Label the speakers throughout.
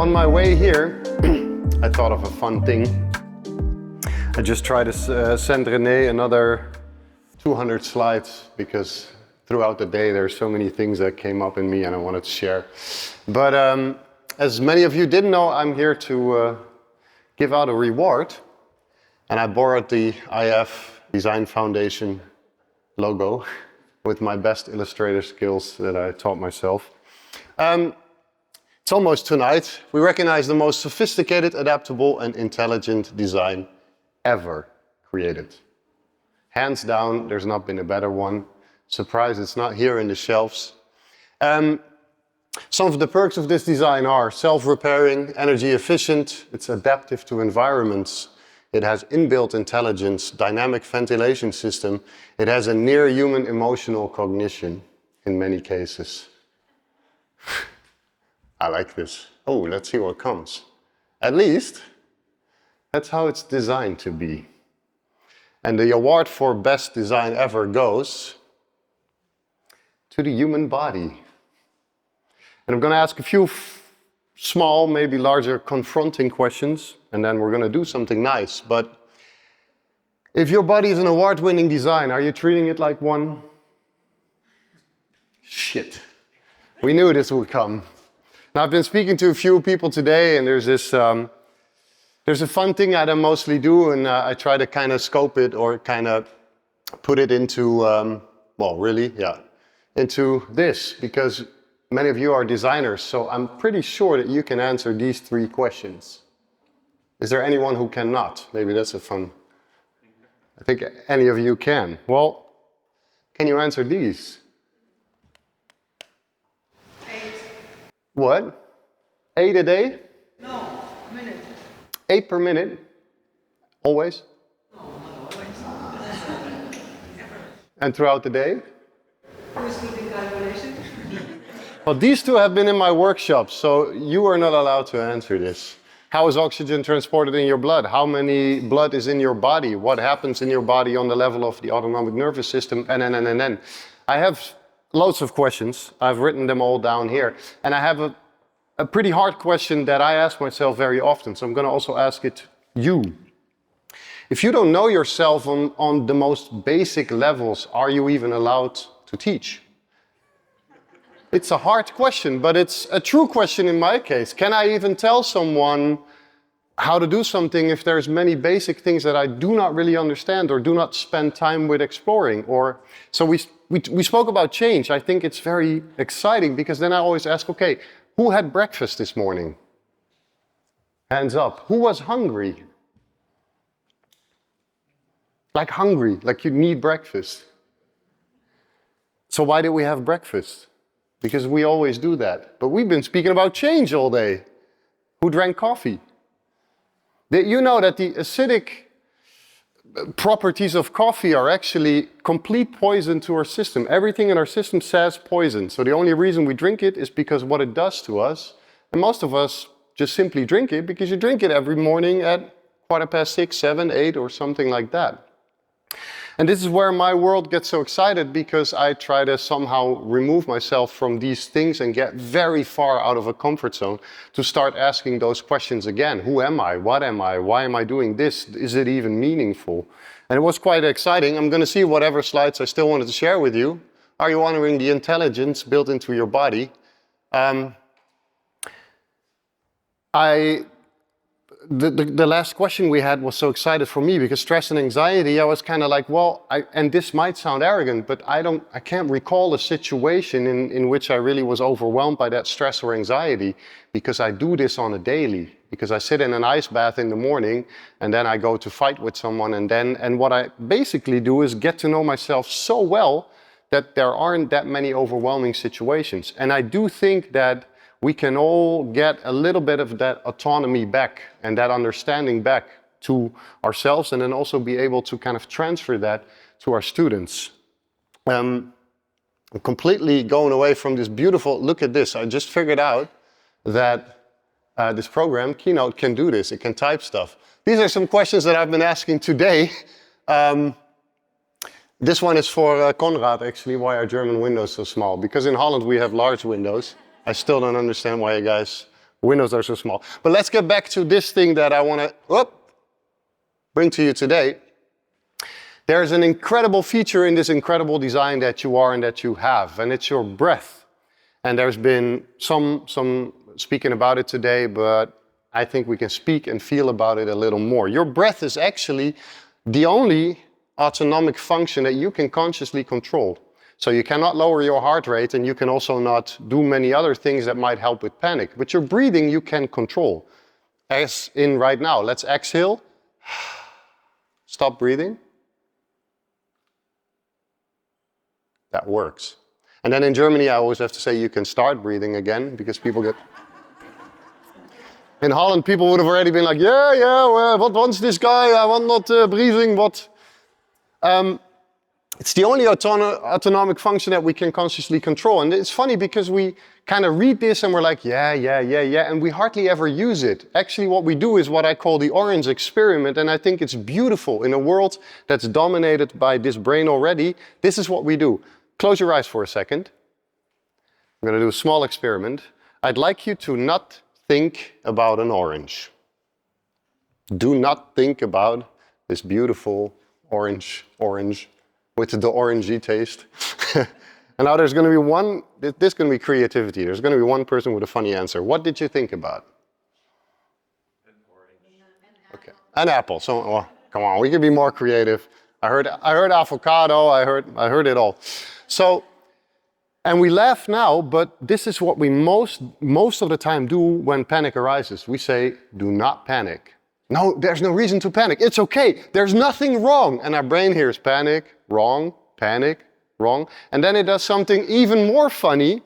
Speaker 1: on my way here, I thought of a fun thing. I just tried to send René another 200 slides because throughout the day there's so many things that came up in me and I wanted to share. But as many of you didn't know, I'm here to give out a reward. And I borrowed the IF Design Foundation logo with my best illustrator skills that I taught myself. It's almost tonight. We recognize the most sophisticated, adaptable and intelligent design ever created. Hands down, there's not been a better one. Surprise, it's not here in the shelves. Some of the perks of this design are self-repairing, energy efficient, it's adaptive to environments, it has inbuilt intelligence, dynamic ventilation system, it has a near human emotional cognition in many cases. I like this. Oh, let's see what comes. At least, that's how it's designed to be. And the award for best design ever goes to the human body. And I'm going to ask a few small, maybe larger, confronting questions, and then we're going to do something nice. But if your body is an award-winning design, are you treating it like one? Shit. We knew this would come. Now, I've been speaking to a few people today, and there's a fun thing I mostly do, and I try to kind of scope it or kind of put it into, into this, because many of you are designers, so I'm pretty sure that you can answer these 3 questions. Is there anyone who cannot? Maybe that's a fun. I think any of you can. Well, can you answer these?
Speaker 2: 8.
Speaker 1: What? 8 a day?
Speaker 2: No, a minute.
Speaker 1: 8 per minute? Always?
Speaker 2: No, not always.
Speaker 1: And throughout the day?
Speaker 2: Who's keeping calculation?
Speaker 1: Well, these 2 have been in my workshops, so you are not allowed to answer this. How is oxygen transported in your blood? How many blood is in your body? What happens in your body on the level of the autonomic nervous system? And. I have loads of questions. I've written them all down here. And I have a pretty hard question that I ask myself very often, so I'm going to also ask it you. If you don't know yourself on the most basic levels, are you even allowed to teach? It's a hard question, but it's a true question in my case. Can I even tell someone how to do something if there's many basic things that I do not really understand or do not spend time with exploring? So we spoke about change. I think it's very exciting because then I always ask, okay, who had breakfast this morning? Hands up. Who was hungry? Like hungry, like you need breakfast. So why did we have breakfast? Because we always do that. But we've been speaking about change all day. Who drank coffee? Did you know that the acidic properties of coffee are actually complete poison to our system? Everything in our system says poison. So the only reason we drink it is because what it does to us. And most of us just simply drink it because you drink it every morning at 6:15, 7, 8 or something like that. And this is where my world gets so excited because I try to somehow remove myself from these things and get very far out of a comfort zone to start asking those questions again. Who am I? What am I? Why am I doing this? Is it even meaningful? And it was quite exciting. I'm going to see whatever slides I still wanted to share with you. Are you honoring the intelligence built into your body? The last question we had was so excited for me because stress and anxiety, I was kind of like, well, and this might sound arrogant, but I can't recall a situation in which I really was overwhelmed by that stress or anxiety because I do this on a daily, because I sit in an ice bath in the morning and then I go to fight with someone and what I basically do is get to know myself so well that there aren't that many overwhelming situations. And I do think that we can all get a little bit of that autonomy back and that understanding back to ourselves and then also be able to kind of transfer that to our students. I'm completely going away from this beautiful, look at this, I just figured out that this program, Keynote, can do this, it can type stuff. These are some questions that I've been asking today. This one is for Konrad, actually. Why are German windows so small? Because in Holland we have large windows. I still don't understand why you guys windows are so small. But let's get back to this thing that I want to bring to you today. There's an incredible feature in this incredible design that you are and that you have, and it's your breath. And there's been some speaking about it today, but I think we can speak and feel about it a little more. Your breath is actually the only autonomic function that you can consciously control. So you cannot lower your heart rate, and you can also not do many other things that might help with panic. But your breathing you can control. As in right now, let's exhale. Stop breathing. That works. And then in Germany, I always have to say you can start breathing again, because people get... In Holland, people would have already been like, yeah, well, what wants this guy? I want not breathing, what? It's the only autonomic function that we can consciously control. And it's funny because we kind of read this and we're like, yeah, and we hardly ever use it. Actually, what we do is what I call the orange experiment, and I think it's beautiful. In a world that's dominated by this brain already, this is what we do. Close your eyes for a second. I'm going to do a small experiment. I'd like you to not think about an orange. Do not think about this beautiful orange with the orangey taste. And now there's going to be one, this is going to be creativity. There's going to be one person with a funny answer. What did you think about?
Speaker 3: An orange.
Speaker 1: Okay. An apple. So, oh, come on, we can be more creative. I heard avocado, I heard it all. So, and we laugh now, but this is what we most of the time do when panic arises. We say, do not panic. No, there's no reason to panic. It's okay. There's nothing wrong. And our brain hears panic, wrong, panic, wrong. And then it does something even more funny.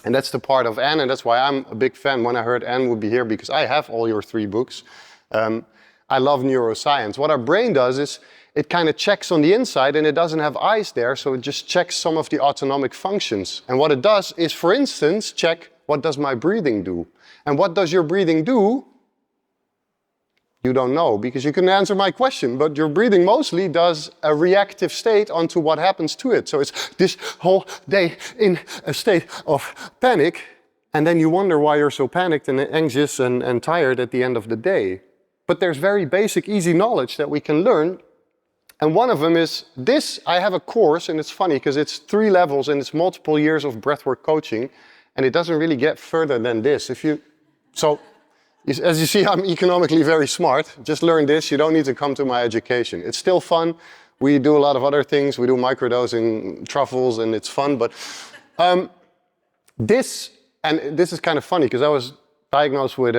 Speaker 1: And that's the part of Anne, and that's why I'm a big fan when I heard Anne would be here, because I have all your 3 books. I love neuroscience. What our brain does is it kind of checks on the inside, and it doesn't have eyes there, so it just checks some of the autonomic functions. And what it does is, for instance, check, what does my breathing do? And what does your breathing do? You don't know, because you can answer my question, but your breathing mostly does a reactive state onto what happens to it. So it's this whole day in a state of panic, and then you wonder why you're so panicked and anxious and tired at the end of the day. But there's very basic, easy knowledge that we can learn. And one of them is this. I have a course, and it's funny because it's 3 levels and it's multiple years of breathwork coaching, and it doesn't really get further than this. As you see, I'm economically very smart. Just learn this. You don't need to come to my education. It's still fun. We do a lot of other things. We do microdosing truffles, and it's fun. But this is kind of funny because I was diagnosed with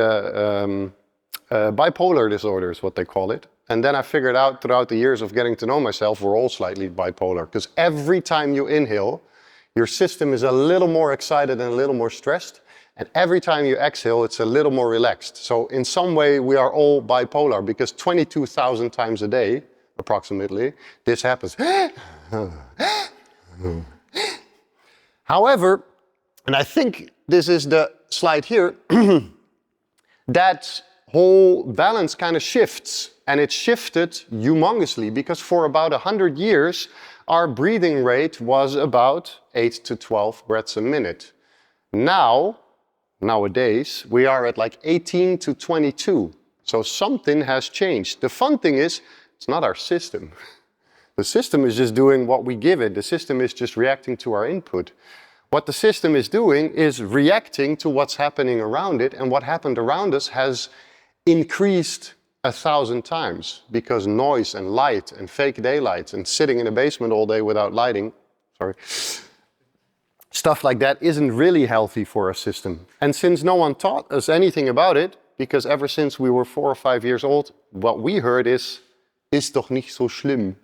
Speaker 1: bipolar disorder is what they call it. And then I figured out throughout the years of getting to know myself, we're all slightly bipolar. Because every time you inhale, your system is a little more excited and a little more stressed. And every time you exhale, it's a little more relaxed. So in some way, we are all bipolar because 22,000 times a day, approximately, this happens. However, and I think this is the slide here, that whole balance kind of shifts, and it shifted humongously because for about 100 years our breathing rate was about 8 to 12 breaths a minute. Nowadays we are at like 18 to 22, so something has changed. The fun thing is, it's not our system. The system is just doing what we give it. The system is just reacting to our input. What the system is doing is reacting to what's happening around it, and what happened around us has increased 1,000 times because noise and light and fake daylight and sitting in a basement all day without lighting, stuff like that isn't really healthy for our system. And since no one taught us anything about it, because ever since we were 4 or 5 years old, what we heard is doch nicht so schlimm.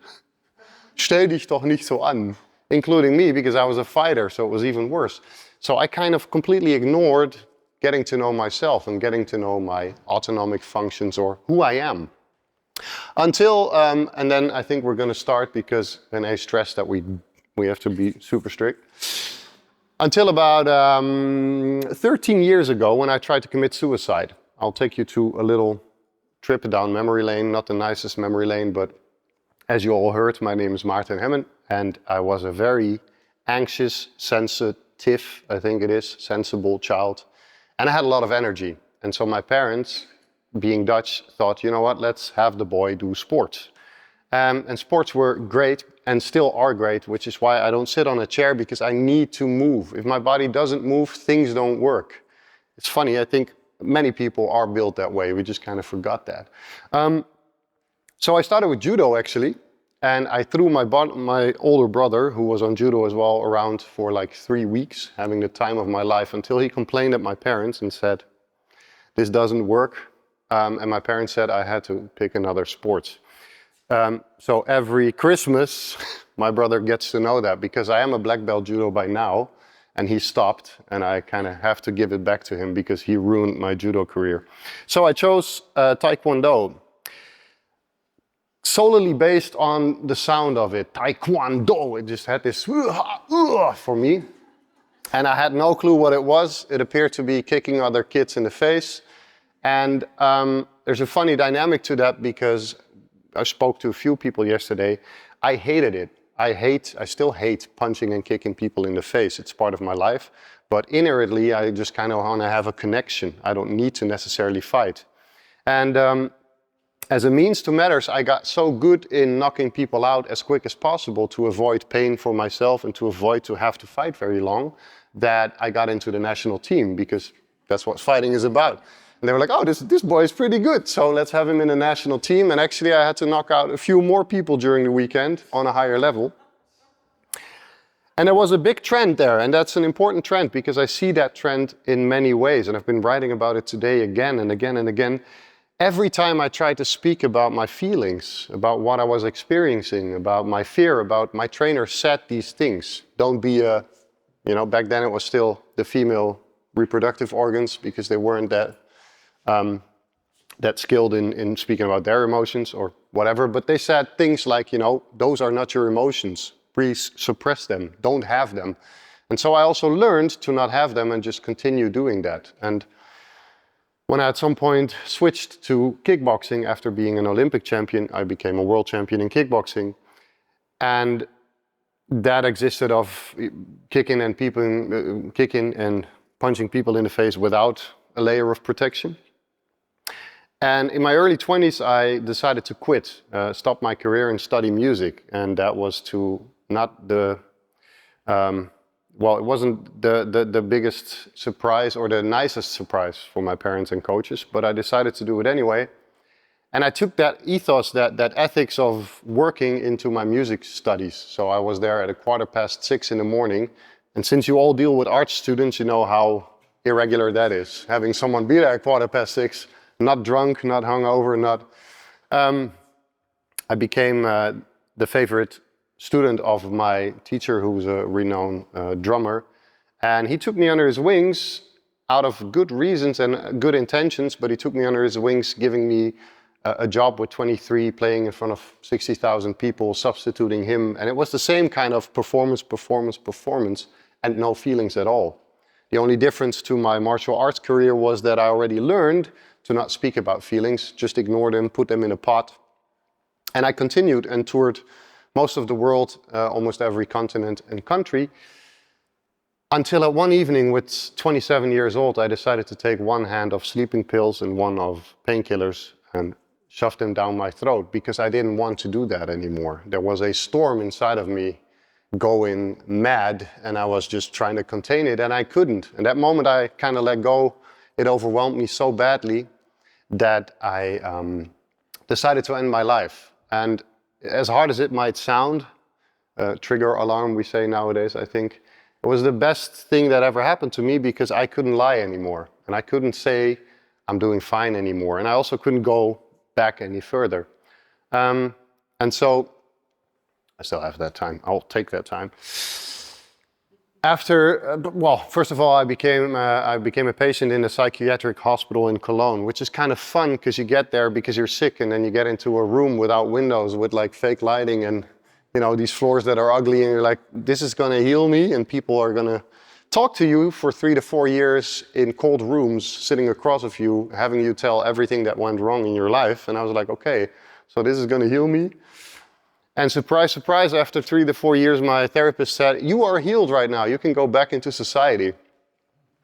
Speaker 1: Stell dich doch nicht so an. Including me, because I was a fighter, so it was even worse. So I kind of completely ignored getting to know myself and getting to know my autonomic functions or who I am. Until, and then I think we're going to start because René stressed that we have to be super strict. Until about 13 years ago when I tried to commit suicide. I'll take you to a little trip down memory lane, not the nicest memory lane, but as you all heard, my name is Maarten Hemmen, and I was a very anxious, sensitive, I think it is, sensible child. And I had a lot of energy. And so my parents, being Dutch, thought, you know what, let's have the boy do sports. And sports were great and still are great, which is why I don't sit on a chair, because I need to move. If my body doesn't move, things don't work. It's funny, I think many people are built that way. We just kind of forgot that. So I started with judo actually, and I threw my older brother, who was on judo as well, around for like 3 weeks, having the time of my life, until he complained at my parents and said, this doesn't work. And my parents said I had to pick another sport. So every Christmas, my brother gets to know that, because I am a black belt judo by now, and he stopped, and I kind of have to give it back to him because he ruined my judo career. So I chose Taekwondo, solely based on the sound of it. Taekwondo, it just had this for me. And I had no clue what it was. It appeared to be kicking other kids in the face. And there's a funny dynamic to that, because I spoke to a few people yesterday. I hated it. I still hate punching and kicking people in the face. It's part of my life. But inherently, I just kind of want to have a connection. I don't need to necessarily fight. And as a means to matters, I got so good in knocking people out as quick as possible to avoid pain for myself and to avoid to have to fight very long, that I got into the national team, because that's what fighting is about. And they were like, oh, this boy is pretty good, so let's have him in the national team. And actually I had to knock out a few more people during the weekend on a higher level. And there was a big trend there, and that's an important trend, because I see that trend in many ways, and I've been writing about it today again and again and again. Every time I try to speak about my feelings, about what I was experiencing, about my fear, about my trainer said these things. Don't be a, back then it was still the female reproductive organs, because they weren't that skilled in speaking about their emotions or whatever. But they said things like, those are not your emotions. Please suppress them. Don't have them. And so I also learned to not have them and just continue doing that. And when I at some point switched to kickboxing after being an Olympic champion, I became a world champion in kickboxing. And that existed of kicking and punching people in the face without a layer of protection. And in my early 20s, I decided to quit, stop my career and study music. And that was to not the, it wasn't the biggest surprise or the nicest surprise for my parents and coaches, but I decided to do it anyway. And I took that ethos, that ethics of working into my music studies. So I was there at 6:15 in the morning. And since you all deal with art students, you know how irregular that is. Having someone be there at 6:15, not drunk, not hungover, I became the favorite student of my teacher, who was a renowned drummer. And he took me under his wings out of good reasons and good intentions, but he took me under his wings, giving me a job with 23, playing in front of 60,000 people, substituting him. And it was the same kind of performance, and no feelings at all. The only difference to my martial arts career was that I already learned to not speak about feelings, just ignore them, put them in a pot. And I continued and toured most of the world, almost every continent and country, until at one evening with 27 years old, I decided to take one hand of sleeping pills and one of painkillers and shove them down my throat, because I didn't want to do that anymore. There was a storm inside of me going mad, and I was just trying to contain it, and I couldn't. And that moment I kind of let go. It overwhelmed me so badly that I decided to end my life. And as hard as it might sound, trigger alarm we say nowadays, I think, it was the best thing that ever happened to me, because I couldn't lie anymore. And I couldn't say I'm doing fine anymore. And I also couldn't go back any further. And so, I still have that time. I'll take that time. After, first of all, I became a patient in a psychiatric hospital in Cologne, which is kind of fun, because you get there because you're sick, and then you get into a room without windows with like fake lighting and these floors that are ugly, and you're like, this is gonna heal me, and people are gonna talk to you for 3 to 4 years in cold rooms, sitting across of you, having you tell everything that went wrong in your life. And I was like, okay, so this is gonna heal me. And surprise, surprise, after 3 to 4 years, my therapist said, you are healed right now. You can go back into society.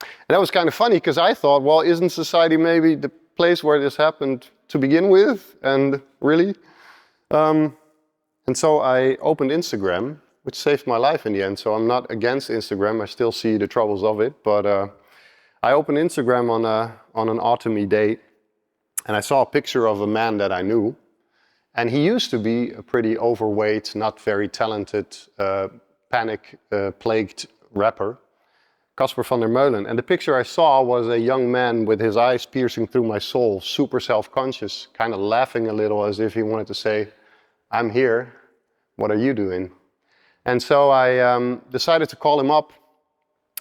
Speaker 1: And that was kind of funny because I thought, well, isn't society maybe the place where this happened to begin with? And really? And so I opened Instagram, which saved my life in the end. So I'm not against Instagram. I still see the troubles of it. But I opened Instagram on an autumny day, and I saw a picture of a man that I knew. And he used to be a pretty overweight, not very talented, panic-plagued rapper, Casper van der Meulen. And the picture I saw was a young man with his eyes piercing through my soul, super self-conscious, kind of laughing a little as if he wanted to say, I'm here, what are you doing? And so I decided to call him up,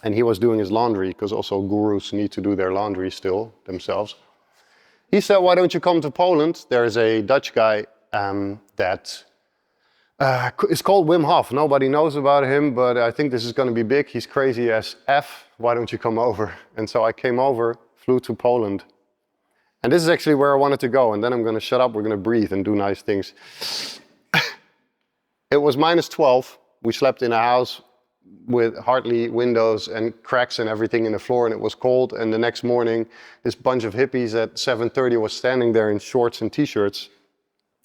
Speaker 1: and he was doing his laundry, because also gurus need to do their laundry still themselves. He said, why don't you come to Poland? There is a Dutch guy that is called Wim Hof. Nobody knows about him, but I think this is going to be big. He's crazy as F. Why don't you come over? And so I came over, flew to Poland. And this is actually where I wanted to go. And then I'm going to shut up. We're going to breathe and do nice things. It was -12. We slept in a house with hardly windows and cracks and everything in the floor, and it was cold. And the next morning, this bunch of hippies at 7:30 was standing there in shorts and t-shirts.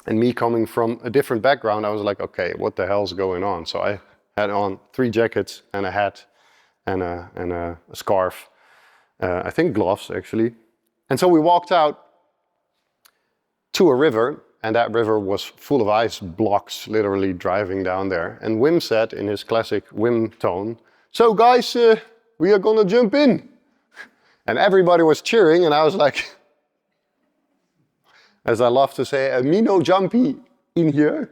Speaker 1: And me coming from a different background, I was like, okay, what the hell's going on? So I had on 3 jackets and a hat and a scarf. I think gloves, actually. And so we walked out to a river, and that river was full of ice blocks, literally driving down there. And Wim said in his classic Wim tone, so guys, we are gonna jump in. And everybody was cheering, and I was like, as I love to say, me no jumpy in here.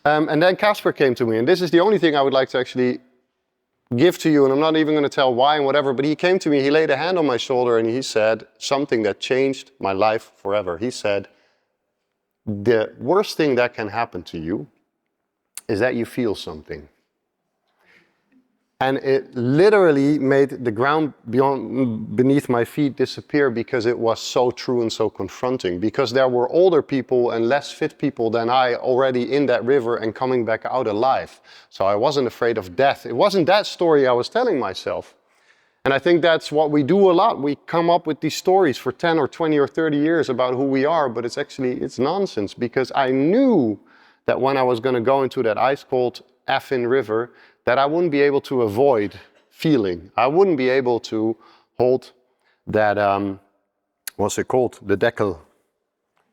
Speaker 1: And then Casper came to me, and this is the only thing I would like to actually give to you, and I'm not even going to tell why and whatever, but he came to me, he laid a hand on my shoulder, and he said something that changed my life forever. He said, the worst thing that can happen to you is that you feel something. And it literally made the ground beneath my feet disappear, because it was so true and so confronting. Because there were older people and less fit people than I already in that river and coming back out alive. So I wasn't afraid of death. It wasn't that story I was telling myself. And I think that's what we do a lot. We come up with these stories for 10 or 20 or 30 years about who we are, but it's nonsense, because I knew that when I was going to go into that ice-cold effing river, that I wouldn't be able to avoid feeling. I wouldn't be able to hold that, what's it called? The decal.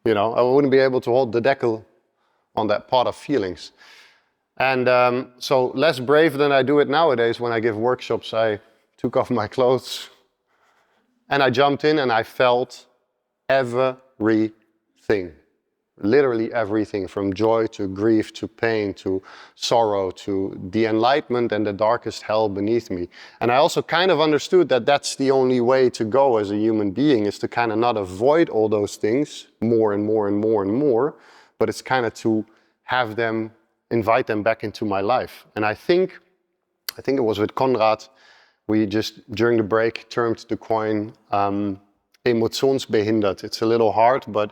Speaker 1: You know, I wouldn't be able to hold the decal on that pot of feelings. And so less brave than I do it nowadays when I give workshops, I took off my clothes and I jumped in and I felt everything. Literally everything, from joy to grief to pain to sorrow to the enlightenment and the darkest hell beneath me. And I also kind of understood that that's the only way to go as a human being, is to kind of not avoid all those things more and more and more and more, but it's kind of to have them, invite them back into my life. And I think it was with Conrad, we just during the break termed the coin emotionsbehindert. It's a little hard, but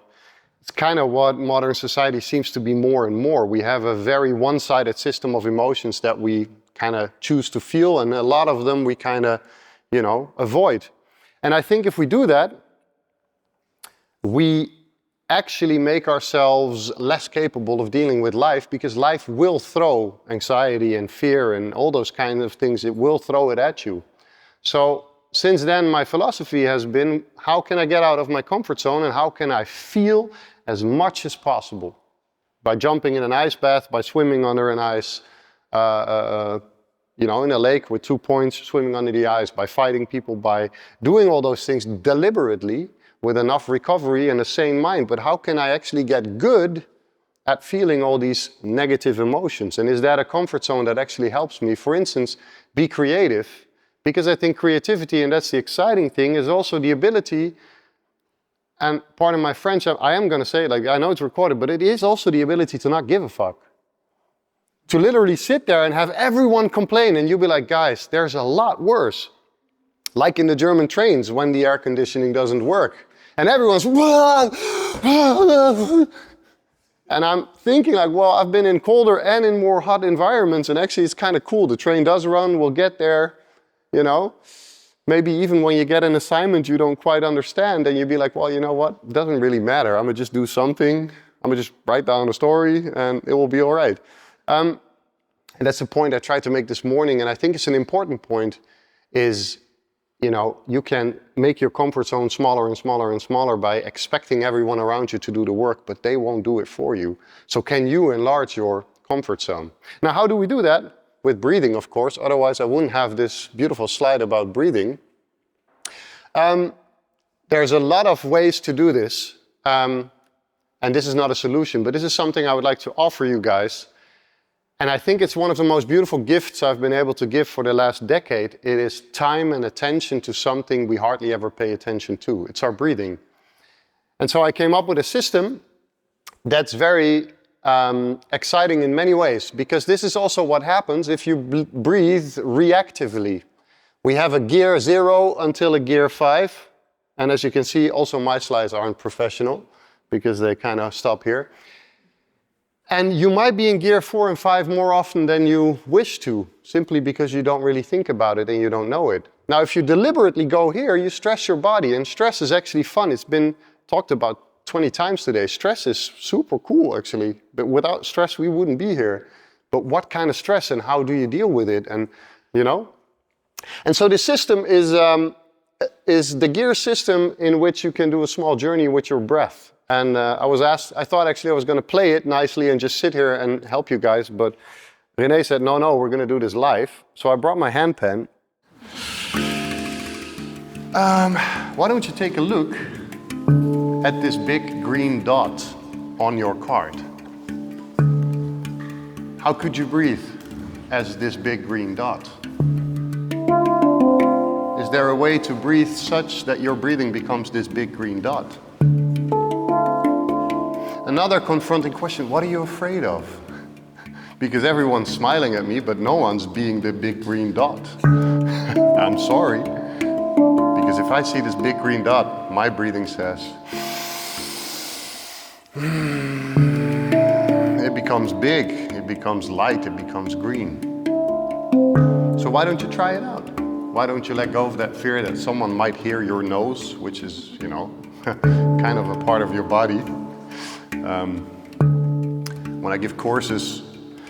Speaker 1: it's kind of what modern society seems to be more and more. We have a very one-sided system of emotions that we kind of choose to feel, and a lot of them we kind of, avoid. And I think if we do that, we actually make ourselves less capable of dealing with life, because life will throw anxiety and fear and all those kind of things. It will throw it at you. So since then, my philosophy has been, how can I get out of my comfort zone, and how can I feel as much as possible? By jumping in an ice bath, by swimming under an ice, in a lake with 2 points, swimming under the ice, by fighting people, by doing all those things deliberately with enough recovery and a sane mind. But how can I actually get good at feeling all these negative emotions? And is that a comfort zone that actually helps me? For instance, be creative. Because I think creativity, and that's the exciting thing, is also the ability, and pardon my French, I am going to say it, like, I know it's recorded, but it is also the ability to not give a fuck. To literally sit there and have everyone complain, and you'll be like, guys, there's a lot worse. Like in the German trains when the air conditioning doesn't work. And everyone's, and I'm thinking like, well, I've been in colder and in more hot environments, and actually it's kind of cool. The train does run, we'll get there. maybe even when you get an assignment you don't quite understand, and you'd be like, well, you know what, it doesn't really matter. I'm gonna just do something. I'm gonna just write down a story and it will be all right. And that's the point I tried to make this morning, and I think it's an important point, is, you know, you can make your comfort zone smaller and smaller and smaller by expecting everyone around you to do the work, but they won't do it for you. So can you enlarge your comfort zone? Now, how do we do that? With breathing, of course, otherwise I wouldn't have this beautiful slide about breathing. There's a lot of ways to do this, and this is not a solution, but this is something I would like to offer you guys. And I think it's one of the most beautiful gifts I've been able to give for the last decade. It is time and attention to something we hardly ever pay attention to. It's our breathing. And so I came up with a system that's very exciting in many ways, because this is also what happens if you breathe reactively. We have a gear 0 until a gear 5. And as you can see, also my slides aren't professional because they kind of stop here. And you might be in gear 4 and 5 more often than you wish to, simply because you don't really think about it and you don't know it. Now, if you deliberately go here, you stress your body, and stress is actually fun. It's been talked about 20 times today. Stress is super cool, actually, but without stress, we wouldn't be here. But what kind of stress, and how do you deal with it? And, you know? And so this system is the gear system in which you can do a small journey with your breath. And I thought actually I was going to play it nicely and just sit here and help you guys, but René said, no, we're going to do this live. So I brought my hand pen. Why don't you take a look at this big green dot on your card? How could you breathe as this big green dot? Is there a way to breathe such that your breathing becomes this big green dot? Another confronting question, what are you afraid of? Because everyone's smiling at me, but no one's being the big green dot. I'm sorry. Because if I see this big green dot, my breathing says, it becomes big, it becomes light, it becomes green. So why don't you try it out? Why don't you let go of that fear that someone might hear your nose, which is, you know, kind of a part of your body. When I give courses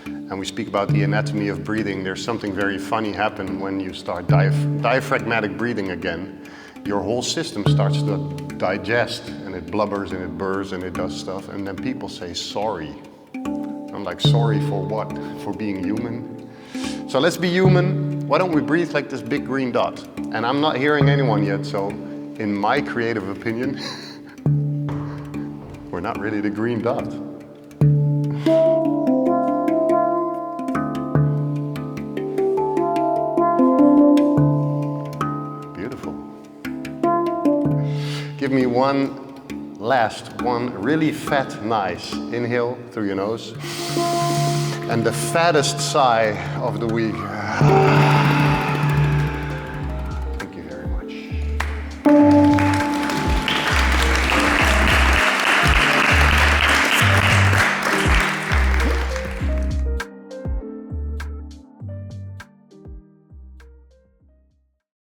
Speaker 1: and we speak about the anatomy of breathing, there's something very funny happen when you start diaphragmatic breathing again. Your whole system starts to digest, and it blubbers and it burrs and it does stuff, and then people say sorry. I'm like, sorry for what? For being human? So let's be human. Why don't we breathe like this big green dot? And I'm not hearing anyone yet, so in my creative opinion, we're not really the green dot. Beautiful. Give me one really fat, nice inhale through your nose. And the fattest sigh of the week.